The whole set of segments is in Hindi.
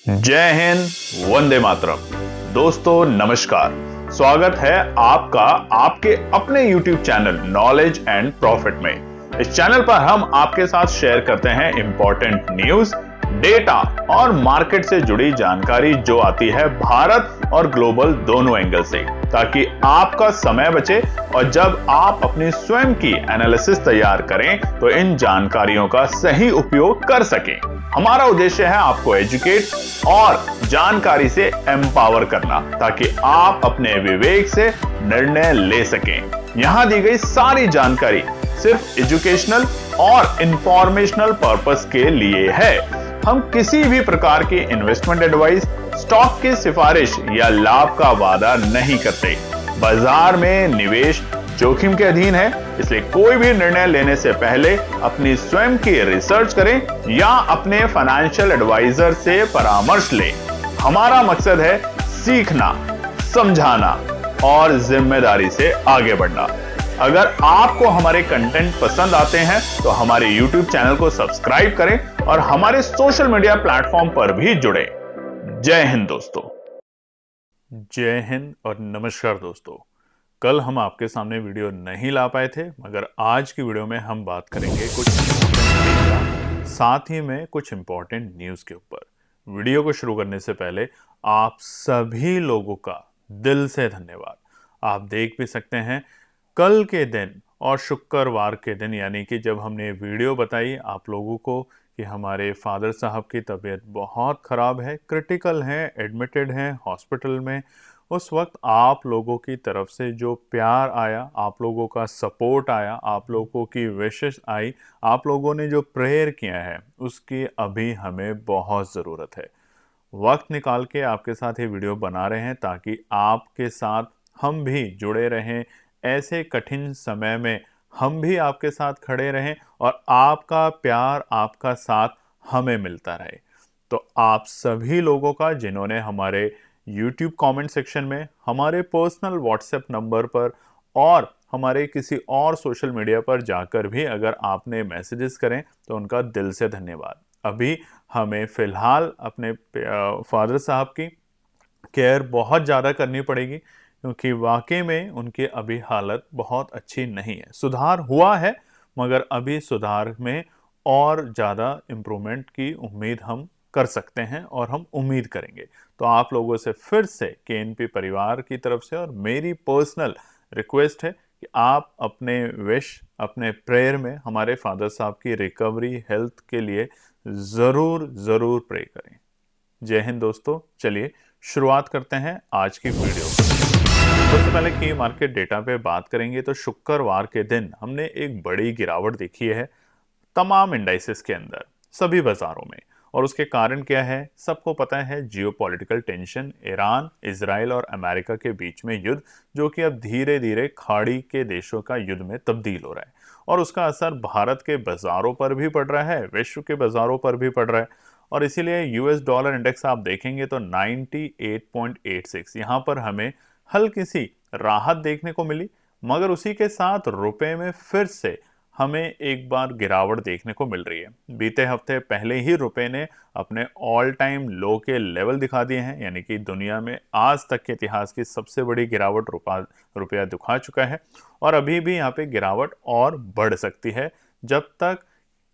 जय हिंद, वंदे मातरम। दोस्तों नमस्कार, स्वागत है आपका आपके अपने YouTube channel knowledge and profit में। इस चैनल पर हम आपके साथ शेयर करते हैं इंपॉर्टेंट न्यूज, डेटा और मार्केट से जुड़ी जानकारी जो आती है भारत और ग्लोबल दोनों एंगल से, ताकि आपका समय बचे और जब आप अपनी स्वयं की एनालिसिस तैयार करें तो इन जानकारियों का सही उपयोग कर सकें। हमारा उद्देश्य है आपको एजुकेट और जानकारी से एम्पावर करना, ताकि आप अपने विवेक से निर्णय ले सकें। यहां दी गई सारी जानकारी सिर्फ एजुकेशनल और इंफॉर्मेशनल पर्पस के लिए है। हम किसी भी प्रकार की इन्वेस्टमेंट एडवाइस, स्टॉक की सिफारिश या लाभ का वादा नहीं करते। बाजार में निवेश जोखिम के अधीन है, इसलिए कोई भी निर्णय लेने से पहले अपनी स्वयं की रिसर्च करें या अपने फाइनेंशियल एडवाइजर से परामर्श लें। हमारा मकसद है सीखना, समझाना और जिम्मेदारी से आगे बढ़ना। अगर आपको हमारे कंटेंट पसंद आते हैं तो हमारे YouTube चैनल को सब्सक्राइब करें और हमारे सोशल मीडिया प्लेटफॉर्म पर भी जुड़े। जय हिंद दोस्तों। जय हिंद और नमस्कार दोस्तों। कल हम आपके सामने वीडियो नहीं ला पाए थे, मगर आज की वीडियो में हम बात करेंगे कुछ साथ ही में कुछ इंपॉर्टेंट न्यूज़ के ऊपर। वीडियो को शुरू करने से पहले आप सभी लोगों का दिल से धन्यवाद। आप देख भी सकते हैं कल के दिन और शुक्रवार के दिन, यानी कि जब हमने वीडियो बताई आप लोगों को कि हमारे फादर साहब की तबीयत बहुत ख़राब है, क्रिटिकल है, एडमिटेड हैं हॉस्पिटल में, उस वक्त आप लोगों की तरफ से जो प्यार आया, आप लोगों का सपोर्ट आया, आप लोगों की विशेष आई, आप लोगों ने जो प्रेयर किया है, उसकी अभी हमें बहुत ज़रूरत है। वक्त निकाल के आपके साथ ये वीडियो बना रहे हैं ताकि आपके साथ हम भी जुड़े रहें, ऐसे कठिन समय में हम भी आपके साथ खड़े रहें और आपका प्यार, आपका साथ हमें मिलता रहे। तो आप सभी लोगों का जिन्होंने हमारे YouTube कमेंट सेक्शन में, हमारे पर्सनल व्हाट्सएप नंबर पर और हमारे किसी और सोशल मीडिया पर जाकर भी अगर आपने मैसेजेस करें तो उनका दिल से धन्यवाद। अभी हमें फ़िलहाल अपने फादर साहब की केयर बहुत ज़्यादा करनी पड़ेगी, क्योंकि वाकई में उनकी अभी हालत बहुत अच्छी नहीं है। सुधार हुआ है, मगर अभी सुधार में और ज़्यादा इम्प्रूवमेंट की उम्मीद हम कर सकते हैं और हम उम्मीद करेंगे। तो आप लोगों से फिर से KNP परिवार की तरफ से और मेरी पर्सनल रिक्वेस्ट है कि आप अपने विश, अपने प्रेयर में हमारे फादर साहब की रिकवरी, हेल्थ के लिए ज़रूर प्रे करें। जय हिंद दोस्तों। चलिए शुरुआत करते हैं आज की वीडियो। सबसे पहले की मार्केट डेटा पे बात करेंगे तो शुक्रवार के दिन हमने एक बड़ी गिरावट देखी है तमाम इंडाइसेस के अंदर, सभी बाजारों में। और उसके कारण क्या है, सबको पता है, जियोपॉलिटिकल टेंशन, ईरान, इजराइल और अमेरिका के बीच में युद्ध, जो कि अब धीरे धीरे खाड़ी के देशों का युद्ध में तब्दील हो रहा है। और उसका असर भारत के बाजारों पर भी पड़ रहा है, विश्व के बाजारों पर भी पड़ रहा है। और इसीलिए US डॉलर इंडेक्स आप देखेंगे तो 98.86, यहाँ पर हमें हल्की सी राहत देखने को मिली, मगर उसी के साथ रुपए में फिर से हमें एक बार गिरावट देखने को मिल रही है। बीते हफ्ते पहले ही रुपए ने अपने ऑल टाइम लो के लेवल दिखा दिए हैं, यानी कि दुनिया में आज तक के इतिहास की सबसे बड़ी गिरावट रुपया दिखा चुका है। और अभी भी यहाँ पे गिरावट और बढ़ सकती है जब तक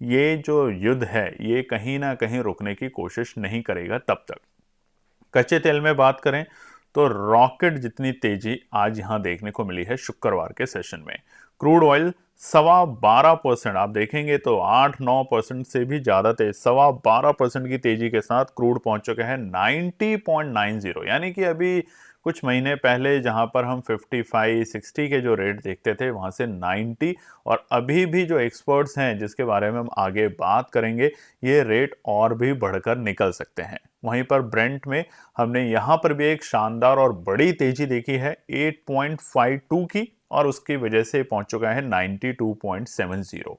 ये जो युद्ध है ये कहीं ना कहीं रुकने की कोशिश नहीं करेगा तब तक। कच्चे तेल में बात करें तो रॉकेट जितनी तेजी आज यहां देखने को मिली है शुक्रवार के सेशन में। क्रूड ऑयल 12.25%, आप देखेंगे तो 8-9% से भी ज्यादा तेज, 12.25% की तेजी के साथ क्रूड पहुंच चुका है 90.90, यानी कि अभी कुछ महीने पहले जहां पर हम 55-60 के जो रेट देखते थे वहां से 90, और अभी भी जो एक्सपर्ट्स हैं जिसके बारे में हम आगे बात करेंगे, ये रेट और भी बढ़कर निकल सकते हैं। वहीं पर ब्रेंट में हमने यहाँ पर भी एक शानदार और बड़ी तेजी देखी है 8.52 की, और उसकी वजह से पहुंच चुका है 92.70।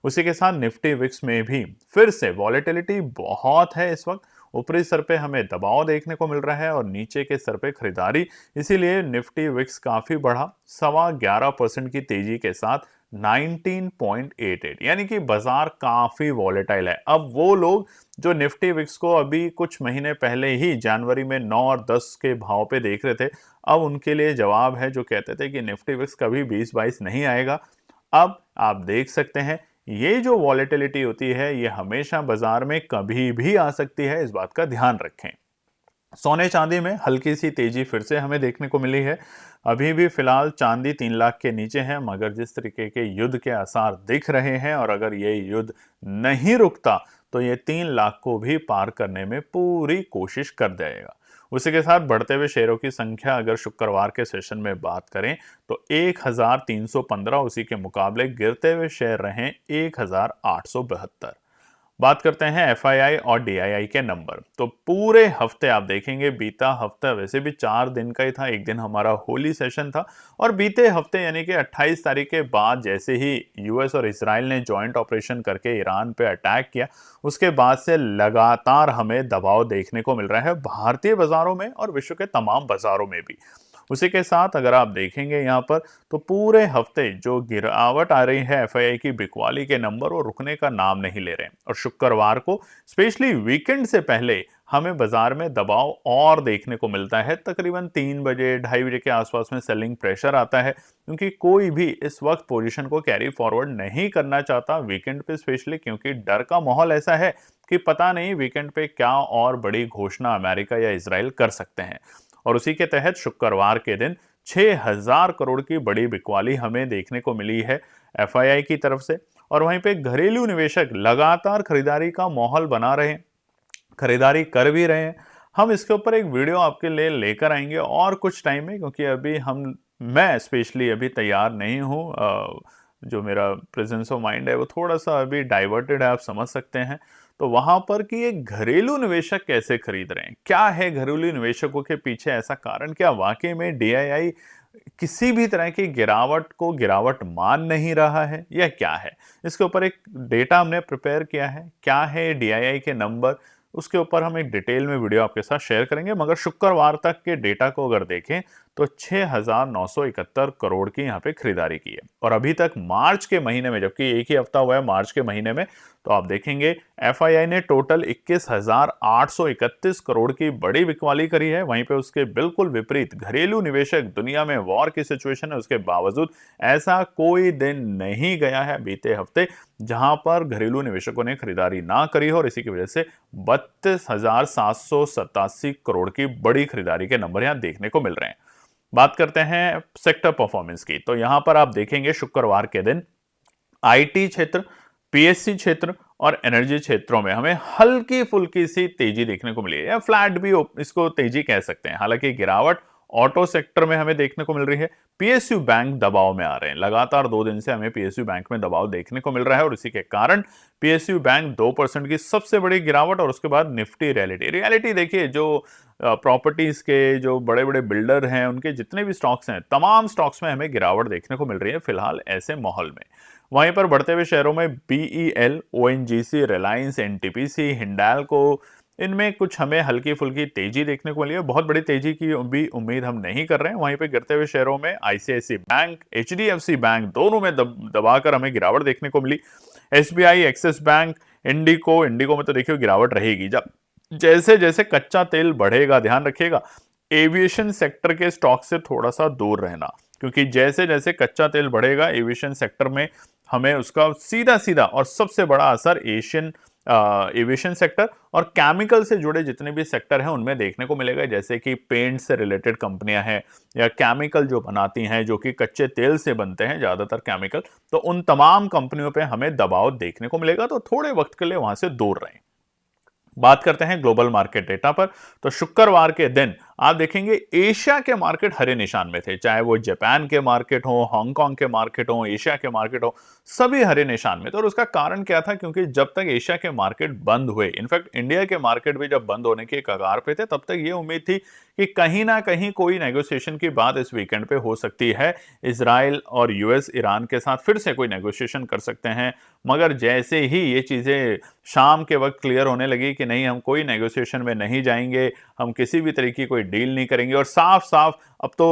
उसी के साथ निफ्टी विक्स में भी फिर से वॉलेटिलिटी बहुत है इस वक्त। ऊपरी सर पे हमें दबाव देखने को मिल रहा है और नीचे के सर पे खरीदारी, इसीलिए निफ्टी विक्स काफी बढ़ा 11.25% की तेजी के साथ 19.88, यानी कि बाजार काफी वॉलेटाइल है। अब वो लोग जो निफ्टी विक्स को अभी कुछ महीने पहले ही जनवरी में 9 और 10 के भाव पे देख रहे थे, अब उनके लिए जवाब है जो कहते थे कि निफ्टी विक्स कभी 20-22 नहीं आएगा। अब आप देख सकते हैं ये जो वॉलेटिलिटी होती है ये हमेशा बाजार में कभी भी आ सकती है, इस बात का ध्यान रखें। सोने चांदी में हल्की सी तेजी फिर से हमें देखने को मिली है। अभी भी फिलहाल चांदी 3 लाख के नीचे है, मगर जिस तरीके के युद्ध के आसार दिख रहे हैं और अगर ये युद्ध नहीं रुकता तो ये 3 लाख को भी पार करने में पूरी कोशिश कर देगा। उसी के साथ बढ़ते हुए शेयरों की संख्या अगर शुक्रवार के सेशन में बात करें तो 1315, उसी के मुकाबले गिरते हुए शेयर रहे 1872। बात करते हैं एफआईआई और डीआईआई के नंबर। तो पूरे हफ्ते आप देखेंगे, बीता हफ्ता वैसे भी 4 दिन का ही था, एक दिन हमारा होली सेशन था, और बीते हफ्ते यानी कि 28 तारीख के बाद जैसे ही यूएस और इजराइल ने जॉइंट ऑपरेशन करके ईरान पे अटैक किया, उसके बाद से लगातार हमें दबाव देखने को मिल रहा है भारतीय बाजारों में और विश्व के तमाम बाजारों में भी। उसी के साथ अगर आप देखेंगे यहाँ पर तो पूरे हफ्ते जो गिरावट आ रही है एफआईआई की बिकवाली के नंबर, वो रुकने का नाम नहीं ले रहे हैं। और शुक्रवार को स्पेशली वीकेंड से पहले हमें बाजार में दबाव और देखने को मिलता है। तकरीबन 3 बजे 2:30 बजे के आसपास में सेलिंग प्रेशर आता है, क्योंकि कोई भी इस वक्त पोजीशन को कैरी फॉरवर्ड नहीं करना चाहता वीकेंड पे, स्पेशली क्योंकि डर का माहौल ऐसा है कि पता नहीं वीकेंड पे क्या और बड़ी घोषणा अमेरिका या इजराइल कर सकते हैं। और उसी के तहत शुक्रवार के दिन 6000 करोड़ की बड़ी बिकवाली हमें देखने को मिली है एफआईआई की तरफ से। और वहीं पे घरेलू निवेशक लगातार खरीदारी का माहौल बना रहे हैं, खरीदारी कर भी रहे हैं। हम इसके ऊपर एक वीडियो आपके लिए लेकर आएंगे और कुछ टाइम में, क्योंकि अभी मैं स्पेशली अभी तैयार नहीं हूँ। जो मेरा प्रेजेंस ऑफ माइंड है वो थोड़ा सा अभी डाइवर्टेड है, आप समझ सकते हैं। तो वहां पर कि ये घरेलू निवेशक कैसे खरीद रहे हैं, क्या है घरेलू निवेशकों के पीछे ऐसा कारण, क्या वाकई में डीआईआई किसी भी तरह की गिरावट को गिरावट मान नहीं रहा है या क्या है। इसके ऊपर एक डेटा हमने प्रिपेयर किया है, क्या है डीआईआई के नंबर, उसके ऊपर हम एक डिटेल में वीडियो आपके साथ शेयर करेंगे। मगर शुक्रवार तक के डेटा को अगर देखें तो 6971 करोड़ की यहाँ पे खरीदारी की है। और अभी तक मार्च के महीने में, जबकि एक ही हफ्ता हुआ है मार्च के महीने में, तो आप देखेंगे एफआईआई ने टोटल 21,831 करोड़ की बड़ी बिकवाली करी है। वहीं पे उसके बिल्कुल विपरीत घरेलू निवेशक, दुनिया में वॉर की सिचुएशन है उसके बावजूद ऐसा कोई दिन नहीं गया है बीते हफ्ते जहां पर घरेलू निवेशकों ने खरीदारी ना करी हो, और इसी की वजह से 32,787 करोड़ की बड़ी खरीदारी के नंबर यहां देखने को मिल रहे हैं। बात करते हैं सेक्टर परफॉर्मेंस की, तो यहां पर आप देखेंगे शुक्रवार के दिन आईटी क्षेत्र, पीएससी क्षेत्र और एनर्जी क्षेत्रों में हमें हल्की फुल्की सी तेजी देखने को मिली है, या फ्लैट भी इसको तेजी कह सकते हैं। हालांकि गिरावट ऑटो सेक्टर में हमें देखने को मिल रही है। पीएसयू बैंक दबाव में आ रहे हैं, लगातार 2 दिन से हमें पीएसयू बैंक में दबाव देखने को मिल रहा है, और इसी के कारण पीएसयू बैंक 2% की सबसे बड़ी गिरावट। और उसके बाद निफ्टी रियलिटी देखिए, जो प्रॉपर्टीज के जो बड़े बड़े बिल्डर हैं उनके जितने भी स्टॉक्स हैं, तमाम स्टॉक्स में हमें गिरावट देखने को मिल रही है फिलहाल ऐसे माहौल में। वहीं पर बढ़ते हुए शहरों में BEL, ONGC, Reliance, NTPC, Hindalco, इनमें कुछ हमें हल्की फुल्की तेजी देखने को मिली है। बहुत बड़ी तेजी की भी उम्मीद हम नहीं कर रहे हैं। वहीं पे गिरते हुए शेयरों में आईसीआईसी बैंक, एचडीएफसी बैंक, दोनों में दबाकर हमें गिरावट देखने को मिली। एसबीआई, एक्सिस बैंक, इंडिको में तो देखिए गिरावट रहेगी। जब जैसे जैसे कच्चा तेल बढ़ेगा, ध्यान रखिएगा एविएशन सेक्टर के स्टॉक से थोड़ा सा दूर रहना, क्योंकि जैसे जैसे कच्चा तेल बढ़ेगा एविएशन सेक्टर में हमें उसका सीधा सीधा और सबसे बड़ा असर एविएशन सेक्टर और केमिकल से जुड़े जितने भी सेक्टर हैं उनमें देखने को मिलेगा। जैसे कि पेंट से रिलेटेड कंपनियां हैं या केमिकल जो बनाती हैं, जो कि कच्चे तेल से बनते हैं ज्यादातर केमिकल, तो उन तमाम कंपनियों पे हमें दबाव देखने को मिलेगा। तो थोड़े वक्त के लिए वहां से दूर रहें। बात करते हैं ग्लोबल मार्केट डेटा पर, तो शुक्रवार के दिन आप देखेंगे एशिया के मार्केट हरे निशान में थे, चाहे वो जापान के मार्केट हो, हांगकांग के मार्केट हो, एशिया के मार्केट हो, सभी हरे निशान में थे। और उसका कारण क्या था, क्योंकि जब तक एशिया के मार्केट बंद हुए, इनफैक्ट इंडिया के मार्केट भी जब बंद होने के कगार पे थे, तब तक ये उम्मीद थी कि कहीं ना कहीं कोई नेगोशिएशन की बात इस वीकेंड पे हो सकती है। इजराइल और यूएस ईरान के साथ फिर से कोई नेगोशिएशन कर सकते हैं। मगर जैसे ही ये चीजें शाम के वक्त क्लियर होने लगी कि नहीं, हम कोई नेगोशिएशन में नहीं जाएंगे, हम किसी भी तरीके की कोई डील नहीं करेंगे, और साफ साफ अब तो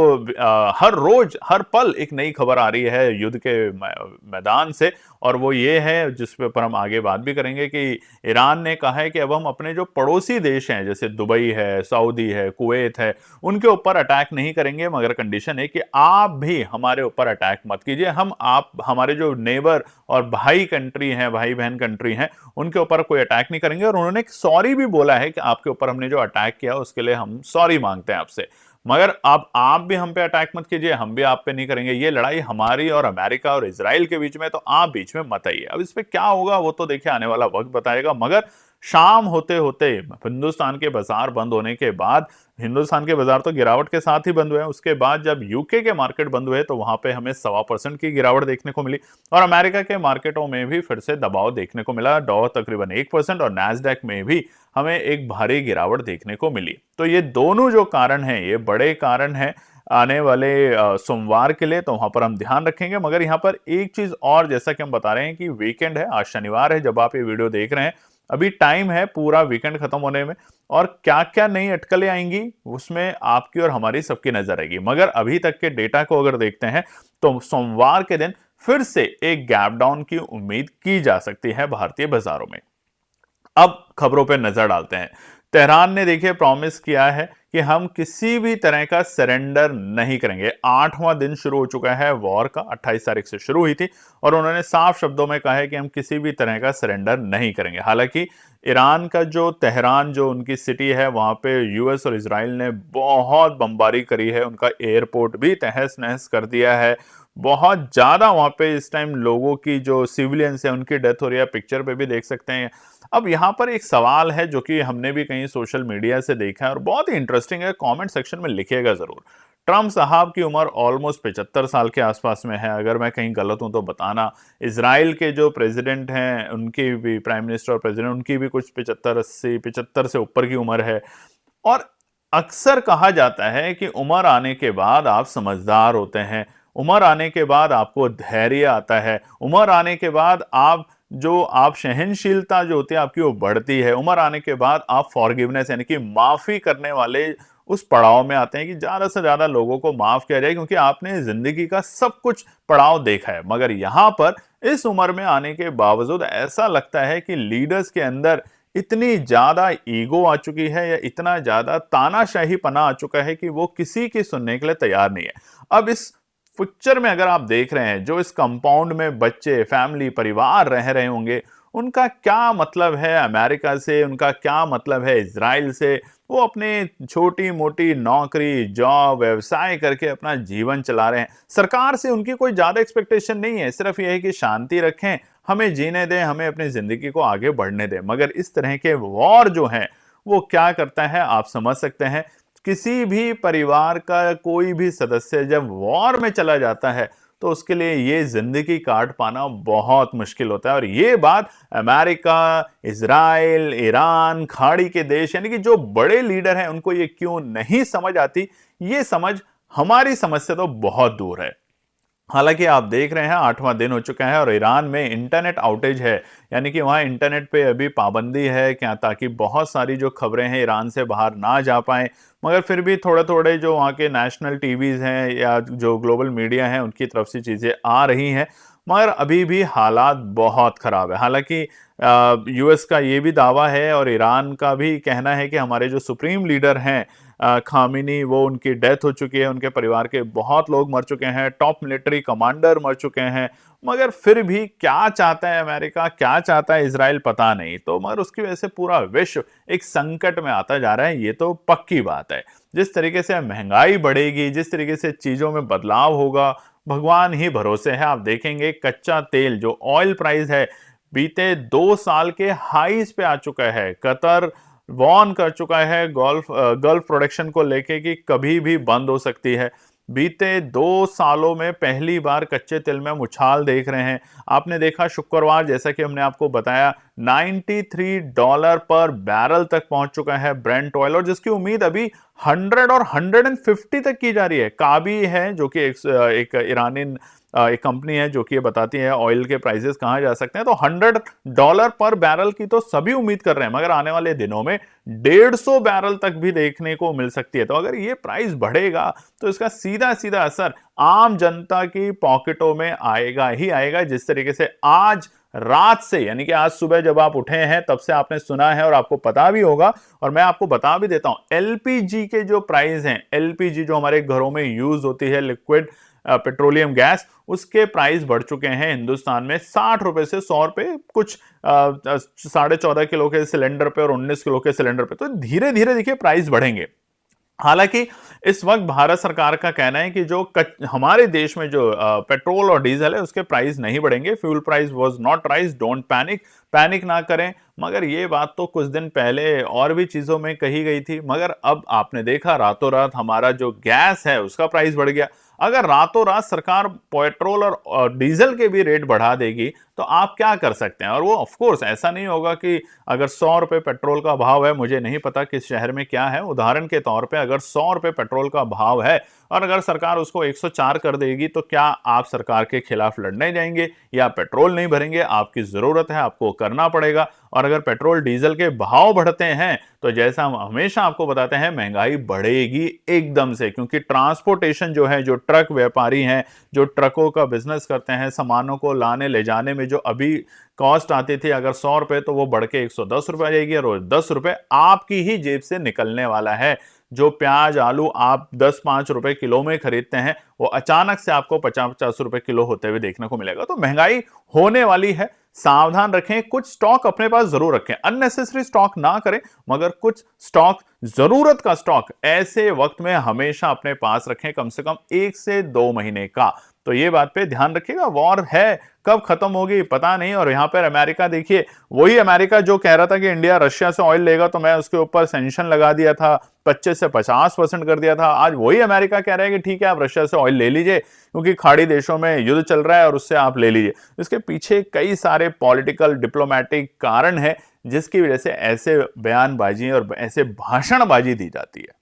हर रोज हर पल एक नई खबर आ रही है युद्ध के मैदान से, और वो ये है जिस पर हम आगे बात भी करेंगे कि ईरान ने कहा है कि अब हम अपने जो पड़ोसी देश हैं जैसे दुबई है, सऊदी है, कुवैत है, उनके ऊपर अटैक नहीं करेंगे, मगर कंडीशन है कि आप भी हमारे ऊपर अटैक मत कीजिए। हम आप हमारे जो नेबर और भाई कंट्री हैं, भाई बहन कंट्री हैं, उनके ऊपर कोई अटैक नहीं करेंगे। और उन्होंने सॉरी भी बोला है कि आपके ऊपर हमने जो अटैक किया उसके लिए हम सॉरी मांगते हैं आपसे, मगर अब आप भी हम पे अटैक मत कीजिए, हम भी आप पे नहीं करेंगे। ये लड़ाई हमारी और अमेरिका और इजराइल के बीच में, तो आप बीच में मत आइए। अब इस पे क्या होगा वो तो देखिए आने वाला वक्त बताएगा। मगर शाम होते होते हिंदुस्तान के बाजार बंद होने के बाद, हिंदुस्तान के बाजार तो गिरावट के साथ ही बंद हुए हैं, उसके बाद जब यूके के मार्केट बंद हुए तो वहां पे हमें 1.25% की गिरावट देखने को मिली, और अमेरिका के मार्केटों में भी फिर से दबाव देखने को मिला। डॉ तकरीबन 1% और नैस्डैक में भी हमें एक भारी गिरावट देखने को मिली। तो ये दोनों जो कारण हैं ये बड़े कारण हैं आने वाले सोमवार के लिए, तो वहां पर हम ध्यान रखेंगे। मगर यहाँ पर एक चीज और, जैसा कि हम बता रहे हैं कि वीकेंड है, आज शनिवार है जब आप ये वीडियो देख रहे हैं, अभी टाइम है पूरा वीकेंड खत्म होने में, और क्या क्या नई अटकलें आएंगी उसमें आपकी और हमारी सबकी नजर आएगी। मगर अभी तक के डेटा को अगर देखते हैं तो सोमवार के दिन फिर से एक गैप डाउन की उम्मीद की जा सकती है भारतीय बाजारों में। अब खबरों पर नजर डालते हैं। तेहरान ने देखिए प्रॉमिस किया है कि हम किसी भी तरह का सरेंडर नहीं करेंगे। 8वां दिन शुरू हो चुका है वॉर का, 28 तारीख से शुरू हुई थी, और उन्होंने साफ शब्दों में कहा है कि हम किसी भी तरह का सरेंडर नहीं करेंगे। हालांकि ईरान का जो तेहरान जो उनकी सिटी है वहां पे यूएस और इजराइल ने बहुत बमबारी करी है, उनका एयरपोर्ट भी तहस नहस कर दिया है। बहुत ज्यादा वहां पे इस टाइम लोगों की जो सिविलियंस है उनकी डेथ हो रही है, पिक्चर पे भी देख सकते हैं। अब यहां पर एक सवाल है जो कि हमने भी कहीं सोशल मीडिया से देखा है और बहुत ही इंटरेस्टिंग है, कमेंट सेक्शन में लिखिएगा जरूर। ट्रंप साहब की उम्र ऑलमोस्ट 75 साल के आसपास में है, अगर मैं कहीं गलत हूं तो बताना। इजराइल के जो प्रेसिडेंट हैं उनकी भी, प्राइम मिनिस्टर और प्रेसिडेंट, उनकी भी कुछ 75 से ऊपर की उम्र है। और अक्सर कहा जाता है कि उम्र आने के बाद आप समझदार होते हैं, उम्र आने के बाद आपको धैर्य आता है, उम्र आने के बाद आप सहनशीलता जो होती है आपकी वो बढ़ती है, उम्र आने के बाद आप फॉरगिवनेस यानी कि माफी करने वाले उस पड़ाव में आते हैं कि ज्यादा से ज्यादा लोगों को माफ किया जाए, क्योंकि आपने जिंदगी का सब कुछ पड़ाव देखा है। मगर यहां पर इस उम्र में आने के बावजूद ऐसा लगता है कि लीडर्स के अंदर इतनी ज्यादा ईगो आ चुकी है या इतना ज्यादा तानाशाही पना आ चुका है कि वो किसी की सुनने के लिए तैयार नहीं है। अब इस पिक्चर में अगर आप देख रहे हैं जो इस कंपाउंड में बच्चे, फैमिली, परिवार रह रहे होंगे, उनका क्या मतलब है अमेरिका से, उनका क्या मतलब है इजराइल से। वो अपने छोटी मोटी नौकरी, जॉब, व्यवसाय करके अपना जीवन चला रहे हैं। सरकार से उनकी कोई ज्यादा एक्सपेक्टेशन नहीं है, सिर्फ यह है कि शांति रखें, हमें जीने दें, हमें अपनी जिंदगी को आगे बढ़ने दें। मगर इस तरह के वॉर जो है वो क्या करता है आप समझ सकते हैं। किसी भी परिवार का कोई भी सदस्य जब वॉर में चला जाता है तो उसके लिए ये जिंदगी काट पाना बहुत मुश्किल होता है। और ये बात अमेरिका, इजराइल, ईरान, खाड़ी के देश यानी कि जो बड़े लीडर हैं उनको ये क्यों नहीं समझ आती, ये समझ हमारी समझ से तो बहुत दूर है। हालांकि आप देख रहे हैं 8वां दिन हो चुका है और ईरान में इंटरनेट आउटेज है, यानी कि वहां इंटरनेट पे अभी पाबंदी है क्या, ताकि बहुत सारी जो खबरें हैं ईरान से बाहर ना जा पाएं। मगर फिर भी थोड़े थोड़े जो वहाँ के नेशनल टीवीज हैं या जो ग्लोबल मीडिया है उनकी तरफ से चीजें आ रही हैं, मगर अभी भी हालात बहुत खराब है। हालांकि यूएस का ये भी दावा है और ईरान का भी कहना है कि हमारे जो सुप्रीम लीडर हैं खामिनी, वो उनकी डेथ हो चुकी है, उनके परिवार के बहुत लोग मर चुके हैं, टॉप मिलिट्री कमांडर मर चुके हैं। मगर फिर भी क्या चाहता है अमेरिका, क्या चाहता है इजराइल, पता नहीं। तो मगर उसकी वजह से पूरा विश्व एक संकट में आता जा रहा है, ये तो पक्की बात है। जिस तरीके से महंगाई बढ़ेगी, जिस तरीके से चीजों में बदलाव होगा, भगवान ही भरोसे है। आप देखेंगे कच्चा तेल जो ऑयल प्राइस है बीते 2 साल के हाईज पे आ चुका है। कतर वॉर्न कर चुका है गल्फ प्रोडक्शन को लेके कि कभी भी बंद हो सकती है। बीते 2 सालों में पहली बार कच्चे तेल में हम उछाल देख रहे हैं। आपने देखा शुक्रवार, जैसा कि हमने आपको बताया, $93 पर बैरल तक पहुंच चुका है ब्रेंट ऑयल, और जिसकी उम्मीद अभी 100 और 150 तक की जा रही है। काबी है जो कि एक ईरानी एक कंपनी है जो कि ये बताती है ऑयल के प्राइसेस कहां जा सकते हैं, तो $100 पर बैरल की तो सभी उम्मीद कर रहे हैं, मगर आने वाले दिनों में 150 बैरल तक भी देखने को मिल सकती है। तो अगर ये प्राइस बढ़ेगा तो इसका सीधा सीधा असर आम जनता की पॉकेटों में आएगा ही आएगा। जिस तरीके से आज रात से, यानी कि आज सुबह जब आप उठे हैं तब से आपने सुना है और आपको पता भी होगा, और मैं आपको बता भी देता हूं, एलपीजी के जो प्राइस हैं, एलपीजी जो हमारे घरों में यूज होती है, लिक्विड पेट्रोलियम गैस, उसके प्राइस बढ़ चुके हैं हिंदुस्तान में 60 रुपए से 100 रुपए, कुछ 14.5 किलो के सिलेंडर पे और 19 किलो के सिलेंडर पे। तो धीरे धीरे देखिए प्राइस बढ़ेंगे। हालांकि इस वक्त भारत सरकार का कहना है कि जो हमारे देश में जो पेट्रोल और डीजल है उसके प्राइस नहीं बढ़ेंगे। Fuel price was not rise, don't panic, panic ना करें। मगर ये बात तो कुछ दिन पहले और भी चीजों में कही गई थी, मगर अब आपने देखा रातों रात हमारा जो गैस है उसका प्राइस बढ़ गया। अगर रातों रात सरकार पेट्रोल और डीजल के भी रेट बढ़ा देगी तो आप क्या कर सकते हैं। और वो ऑफ कोर्स ऐसा नहीं होगा कि अगर 100 रुपए पेट्रोल का भाव है, मुझे नहीं पता किस शहर में क्या है, उदाहरण के तौर पे अगर 100 रुपए पेट्रोल का भाव है और अगर सरकार उसको 104 कर देगी तो क्या आप सरकार के खिलाफ लड़ने जाएंगे या पेट्रोल नहीं भरेंगे? आपकी जरूरत है, आपको करना पड़ेगा। और अगर पेट्रोल डीजल के भाव बढ़ते हैं तो जैसा हम हमेशा आपको बताते हैं, महंगाई बढ़ेगी एकदम से, क्योंकि ट्रांसपोर्टेशन जो है, जो ट्रक व्यापारी हैं, जो ट्रकों का बिजनेस करते हैं, सामानों को लाने ले जाने में जो अभी कॉस्ट आती थी अगर 100 रुपए, तो वो बढ़ के 110 रुपए आ जाएगी और 10 रुपए आपकी ही जेब से निकलने वाला है। जो प्याज आलू आप 10-5 रुपए किलो में खरीदते हैं वो अचानक से आपको 50-50 रुपए किलो होते हुए देखने को मिलेगा। तो महंगाई होने वाली है, सावधान रखें, कुछ स्टॉक अपने पास जरूर रखें, अननेसेसरी स्टॉक ना करें, मगर कुछ स्टॉक, जरूरत का स्टॉक ऐसे वक्त में हमेशा अपने पास रखें, कम से कम 1 से 2 महीने का। तो ये बात पे ध्यान रखिएगा। वॉर है, कब खत्म होगी पता नहीं। और यहां पर अमेरिका देखिए, वही अमेरिका जो कह रहा था कि इंडिया रशिया से ऑयल लेगा तो मैं उसके ऊपर सैंक्शन लगा दिया था, 25 से 50% कर दिया था, आज वही अमेरिका कह रहा है कि ठीक है आप रशिया से ऑयल ले लीजिए क्योंकि खाड़ी देशों में युद्ध चल रहा है और उससे आप ले लीजिए। इसके पीछे कई सारे पॉलिटिकल डिप्लोमेटिक कारण है जिसकी वजह से ऐसे बयानबाजी और ऐसे भाषणबाजी दी जाती है।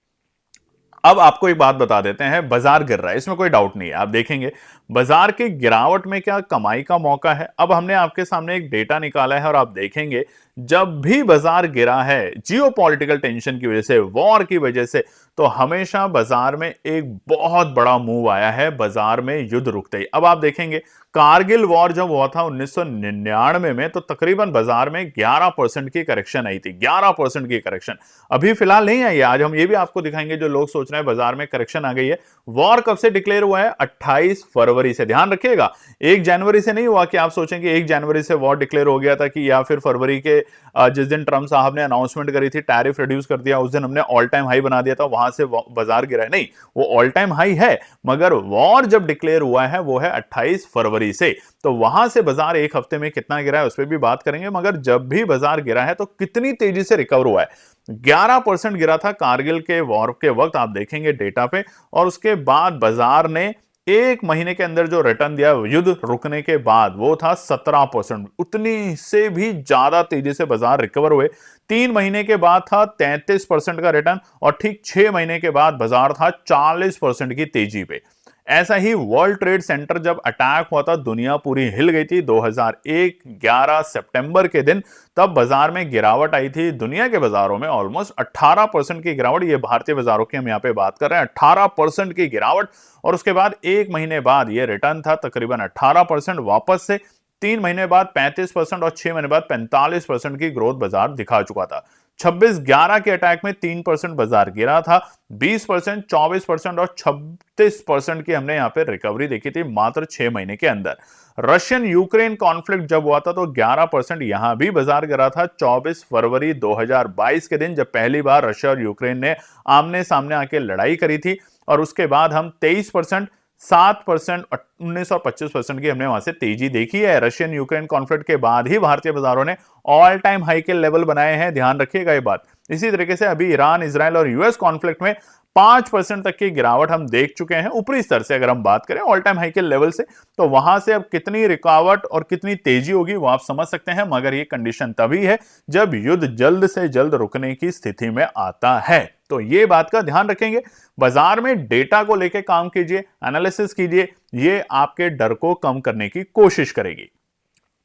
अब आपको एक बात बता देते हैं, बाजार गिर रहा है, इसमें कोई डाउट नहीं है। आप देखेंगे बाजार की गिरावट में क्या कमाई का मौका है। अब हमने आपके सामने एक डेटा निकाला है और आप देखेंगे जब भी बाजार गिरा है जियोपॉलिटिकल टेंशन की वजह से, वॉर की वजह से, तो हमेशा बाजार में एक बहुत बड़ा मूव आया है, बाजार में युद्ध रुकते ही। अब आप देखेंगे कारगिल वॉर जब हुआ था 1999 में, तो तकरीबन बाजार में 11% की करेक्शन आई थी, 11% की करेक्शन। अभी फिलहाल नहीं आई है, आज हम ये भी आपको दिखाएंगे जो लोग सोच रहे हैं बाजार में करेक्शन आ गई है। वॉर कब से डिक्लेयर हुआ है? 28 फरवरी से। ध्यान रखिएगा, 1 जनवरी से नहीं हुआ कि आप सोचेंगे 1 जनवरी से वॉर डिक्लेयर हो गया था, कि या फिर फरवरी के जिस दिन ट्रंप साहब ने अनाउंसमेंट करी थी, टैरिफ रिड्यूस कर दिया, उस दिन हमने ऑल टाइम हाई बना दिया था, वहां से बाजार गिरा है। नहीं, वो ऑल टाइम हाई है, मगर वॉर जब डिक्लेयर हुआ है वो है 28 फरवरी से। तो वहां से बाजार एक हफ्ते में कितना गिरा है उस पर भी बात करेंगे, मगर जब भी बाजार गिरा है तो कितनी तेजी से रिकवर हुआ है। 11% गिरा था कारगिल के वॉर के वक्त, आप देखेंगे डेटा पे, और उसके बाद बाजार ने 1 महीने के अंदर जो रिटर्न दिया युद्ध रुकने के बाद वो था 17%। उतनी से भी ज्यादा तेजी से बाजार रिकवर हुए। 3 महीने के बाद था 33% का रिटर्न, और ठीक 6 महीने के बाद बाजार था 40% की तेजी पे। ऐसा ही वर्ल्ड ट्रेड सेंटर जब अटैक हुआ था, दुनिया पूरी हिल गई थी 2001 11 सितंबर के दिन, तब बाजार में गिरावट आई थी। दुनिया के बाजारों में ऑलमोस्ट 18% की गिरावट, ये भारतीय बाजारों की हम यहां पे बात कर रहे हैं, 18% की गिरावट। और उसके बाद 1 महीने बाद ये रिटर्न था तकरीबन 18% वापस से, 3 महीने बाद 35% और 6 महीने बाद 45% की ग्रोथ बाजार दिखा चुका था। 26/11 के अटैक में 3% बाजार गिरा था, 20%, 24% और 36% की हमने यहां पे रिकवरी देखी थी मात्र 6 महीने के अंदर। रशियन यूक्रेन कॉन्फ्लिक्ट जब हुआ था तो 11% यहां भी बाजार गिरा था, 24 फरवरी 2022 के दिन, जब पहली बार रशिया और यूक्रेन ने आमने सामने आके लड़ाई करी थी। और उसके बाद हम 23%, 7%, 19 और 25% की हमने वहां से तेजी देखी है। रशियन यूक्रेन कॉन्फ्लिक्ट के बाद ही भारतीय बाजारों ने ऑल टाइम हाई के लेवल बनाए हैं, ध्यान रखिएगा ये बात। इसी तरीके से अभी ईरान, इजराइल और यूएस कॉन्फ्लिक्ट में 5% तक की गिरावट हम देख चुके हैं ऊपरी स्तर से। अगर हम बात करें ऑल टाइम हाई के लेवल से, तो वहां से अब कितनी रुकावट और कितनी तेजी होगी वो आप समझ सकते हैं, मगर ये कंडीशन तभी है जब युद्ध जल्द से जल्द रुकने की स्थिति में आता है। तो ये बात का ध्यान रखेंगे। बाजार में डेटा को लेकर काम कीजिए, एनालिसिस कीजिए, ये आपके डर को कम करने की कोशिश करेगी।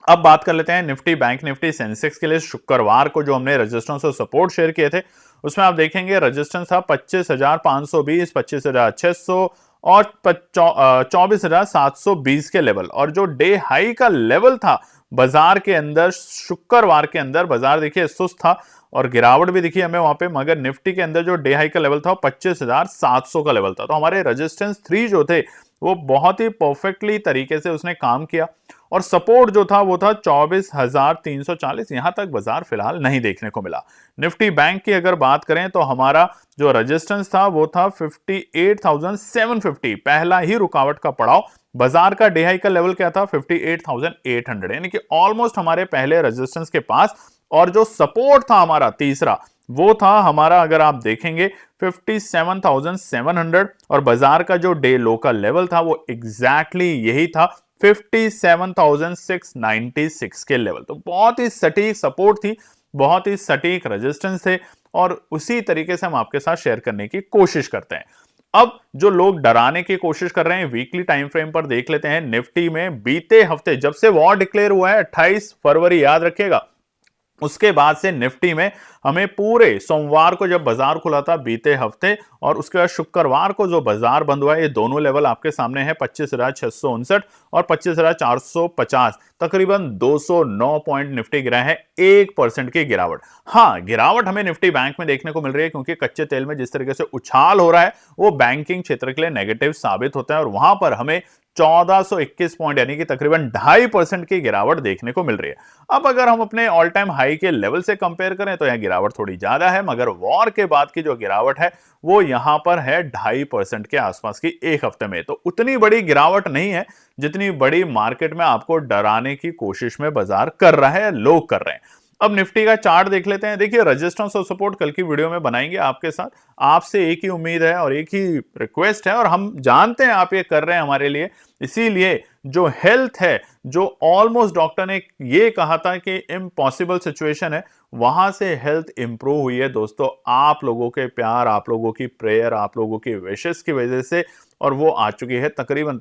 अब बात कर लेते हैं निफ्टी, बैंक निफ्टी, सेंसेक्स के लिए शुक्रवार को जो हमने रेजिस्टेंस और सपोर्ट शेयर किए थे, उसमें आप देखेंगे रेजिस्टेंस था 25,520, 25,600 और 24,720 के लेवल। और जो डे हाई का लेवल था बाजार के अंदर, शुक्रवार के अंदर बाजार देखिए सुस्त था और गिरावट भी दिखी हमें वहां पे, मगर निफ्टी के अंदर जो डे हाई का लेवल था 25,700 का लेवल था। तो हमारे रेजिस्टेंस 3 जो थे वो बहुत ही परफेक्टली तरीके से उसने काम किया। और सपोर्ट जो था वो था 24,340, यहां तक बाजार फिलहाल नहीं देखने को मिला। निफ्टी बैंक की अगर बात करें तो हमारा जो रेजिस्टेंस था वो था 58,750, पहला ही रुकावट का पड़ाव। बाजार का डे हाई का लेवल क्या था 58,800, यानी कि ऑलमोस्ट हमारे पहले रेजिस्टेंस के पास। और जो सपोर्ट था हमारा तीसरा, वो था हमारा, अगर आप देखेंगे 57,700, और बाजार का जो डे लो का लेवल था वो एग्जैक्टली यही था 57,696 के लेवल। तो बहुत ही सटीक सपोर्ट थी, बहुत ही सटीक रेजिस्टेंस थे, और उसी तरीके से हम आपके साथ शेयर करने की कोशिश करते हैं। अब जो लोग डराने की कोशिश कर रहे हैं, वीकली टाइम फ्रेम पर देख लेते हैं। निफ्टी में बीते हफ्ते जब से वॉर डिक्लेयर हुआ है 28 फरवरी, याद रखिएगा, उसके बाद से निफ्टी में हमें पूरे सोमवार को जब बाजार खुला था बीते हफ्ते, और उसके बाद शुक्रवार को जो बाजार बंद हुआ है, ये दोनों लेवल आपके सामने है 25,659 और 25,450, तकरीबन 209 पॉइंट निफ्टी गिरा है, 1% की गिरावट। हाँ, गिरावट हमें निफ्टी बैंक में देखने को मिल रही है, क्योंकि कच्चे तेल में जिस तरीके से उछाल हो रहा है वो बैंकिंग क्षेत्र के लिए नेगेटिव साबित होता है, और वहां पर हमें 1421 पॉइंट यानी कि तकरीबन 2.5% की गिरावट देखने को मिल रही है। अब अगर हम अपने ऑल टाइम हाई के लेवल से कंपेयर करें तो यह गिरावट थोड़ी ज्यादा है, मगर वॉर के बाद की जो गिरावट है वो यहां पर है 2.5% के आसपास की एक हफ्ते में। तो उतनी बड़ी गिरावट नहीं है जितनी बड़ी मार्केट में आपको डराने की कोशिश में बाजार कर रहा है, लोग कर रहे हैं। अब निफ्टी का चार्ट देख लेते हैं। देखिए, रेजिस्टेंस और सपोर्ट कल की वीडियो में बनाएंगे आपके साथ। आपसे एक ही उम्मीद है और एक ही रिक्वेस्ट है, और हम जानते हैं आप ये कर रहे हैं हमारे लिए, इसीलिए जो हेल्थ है, जो ऑलमोस्ट डॉक्टर ने ये कहा था कि इम्पॉसिबल सिचुएशन है, वहां से हेल्थ इंप्रूव हुई है दोस्तों, आप लोगों के प्यार, आप लोगों की प्रेयर, आप लोगों की विशेस की वजह से, और वो आ चुकी है तकरीबन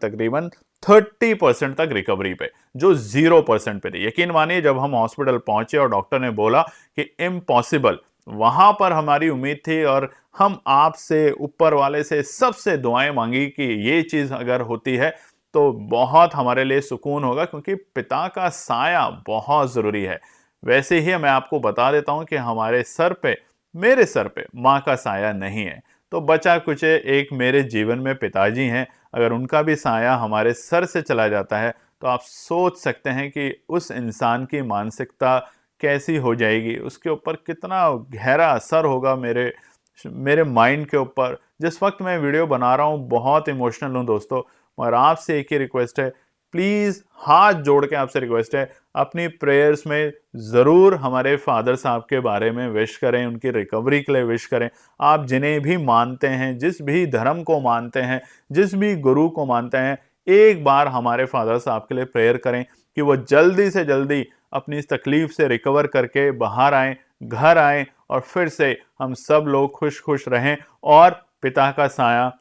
30% तक रिकवरी पे, जो 0% पे थी। यकीन मानिए, जब हम हॉस्पिटल पहुंचे और डॉक्टर ने बोला कि इम्पॉसिबल, वहां पर हमारी उम्मीद थी, और हम आपसे, ऊपर वाले से सबसे दुआएं मांगी कि ये चीज अगर होती है तो बहुत हमारे लिए सुकून होगा, क्योंकि पिता का साया बहुत जरूरी है। वैसे ही मैं आपको बता देता हूं कि हमारे सर पे, मेरे सर पे मां का साया नहीं है, तो बचा कुछ एक मेरे जीवन में पिताजी हैं, अगर उनका भी साया हमारे सर से चला जाता है तो आप सोच सकते हैं कि उस इंसान की मानसिकता कैसी हो जाएगी, उसके ऊपर कितना गहरा असर होगा मेरे माइंड के ऊपर। जिस वक्त मैं वीडियो बना रहा हूँ बहुत इमोशनल हूँ दोस्तों, और आपसे एक ही रिक्वेस्ट है, प्लीज हाथ जोड़ के आपसे रिक्वेस्ट है, अपनी प्रेयर्स में जरूर हमारे फादर साहब के बारे में विश करें, उनकी रिकवरी के लिए विश करें। आप जिन्हें भी मानते हैं, जिस भी धर्म को मानते हैं, जिस भी गुरु को मानते हैं, एक बार हमारे फादर साहब के लिए प्रेयर करें कि वो जल्दी से जल्दी अपनी इस तकलीफ से रिकवर करके बाहर आए, घर आए, और फिर से हम सब लोग खुश खुश रहें और पिता का साया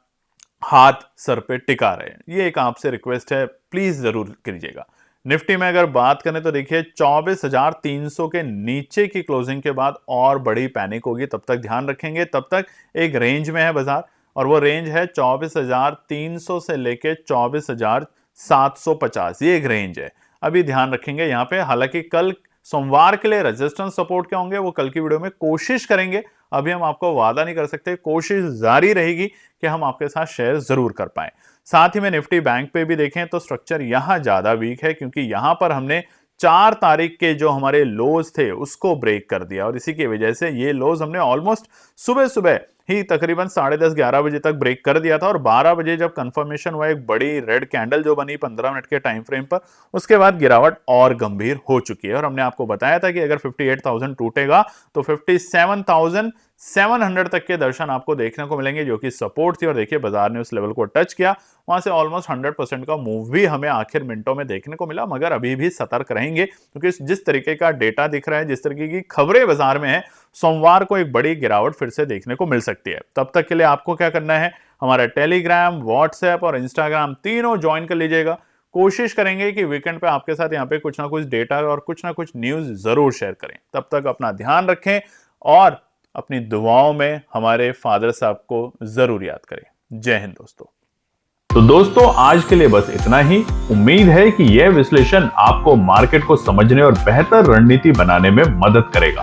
हाथ सर पे टिका रहे। ये एक आपसे रिक्वेस्ट है, प्लीज जरूर कीजिएगा। निफ्टी में अगर बात करें तो देखिए 24,300 के नीचे की क्लोजिंग के बाद और बड़ी पैनिक होगी, तब तक ध्यान रखेंगे। तब तक एक रेंज में है बाजार, और वो रेंज है 24,300 से लेके 24,750, ये एक रेंज है। अभी ध्यान रखेंगे यहाँ पे। हालांकि कल सोमवार के लिए रेजिस्टेंस सपोर्ट क्या होंगे वो कल की वीडियो में कोशिश करेंगे, अभी हम आपको वादा नहीं कर सकते, कोशिश जारी रहेगी कि हम आपके साथ शेयर जरूर कर पाए। साथ ही में निफ्टी बैंक पे भी देखें तो स्ट्रक्चर यहां ज्यादा वीक है, क्योंकि यहां पर हमने 4 तारीख के जो हमारे लोज थे उसको ब्रेक कर दिया, और इसी की वजह से ये लोज हमने ऑलमोस्ट सुबह सुबह ही तकरीबन 10:30-11 बजे तक ब्रेक कर दिया था, और 12 बजे जब कंफर्मेशन हुआ एक बड़ी रेड कैंडल जो बनी 15 मिनट के टाइम फ्रेम पर, उसके बाद गिरावट और गंभीर हो चुकी है। और हमने आपको बताया था कि अगर 58,000 टूटेगा तो 57,000 700 तक के दर्शन आपको देखने को मिलेंगे, जो कि सपोर्ट थी। और देखिए बाजार ने उस लेवल को टच किया, वहां से ऑलमोस्ट 100% का मूव भी हमें आखिर मिनटों में देखने को मिला। मगर अभी भी सतर्क रहेंगे, क्योंकि जिस तरीके का डेटा दिख रहा है, जिस तरीके की खबरें बाजार में है, सोमवार को एक बड़ी गिरावट फिर से देखने को मिल सकती है। तब तक के लिए आपको क्या करना है, हमारा टेलीग्राम, व्हाट्सएप और इंस्टाग्राम तीनों ज्वाइन कर लीजिएगा। कोशिश करेंगे कि वीकेंड पे आपके साथ यहाँ पे कुछ ना कुछ डेटा और कुछ ना कुछ न्यूज जरूर शेयर करें। तब तक अपना ध्यान रखें और अपनी दुआओं में हमारे फादर साहब को जरूर याद करें। जय हिंद दोस्तों। तो दोस्तों आज के लिए बस इतना ही। उम्मीद है कि यह विश्लेषण आपको मार्केट को समझने और बेहतर रणनीति बनाने में मदद करेगा।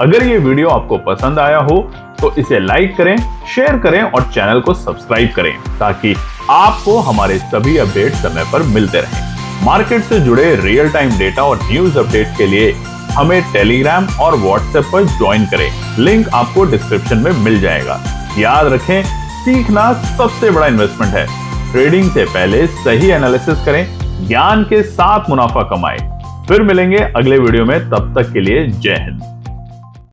अगर ये वीडियो आपको पसंद आया हो तो इसे लाइक करें, शेयर करें और चैनल को सब्सक्राइब करें, ताकि आपको हमारे सभी अपडेट समय पर मिलते रहें। मार्केट से जुड़े रियल टाइम डेटा और न्यूज अपडेट के लिए हमें टेलीग्राम और व्हाट्सएप पर ज्वाइन करें। लिंक आपको डिस्क्रिप्शन में मिल जाएगा। याद रखें, सीखना सबसे बड़ा इन्वेस्टमेंट है। ट्रेडिंग से पहले सही एनालिसिस करें, ज्ञान के साथ मुनाफा कमाएं। फिर मिलेंगे अगले वीडियो में, तब तक के लिए जय हिंद।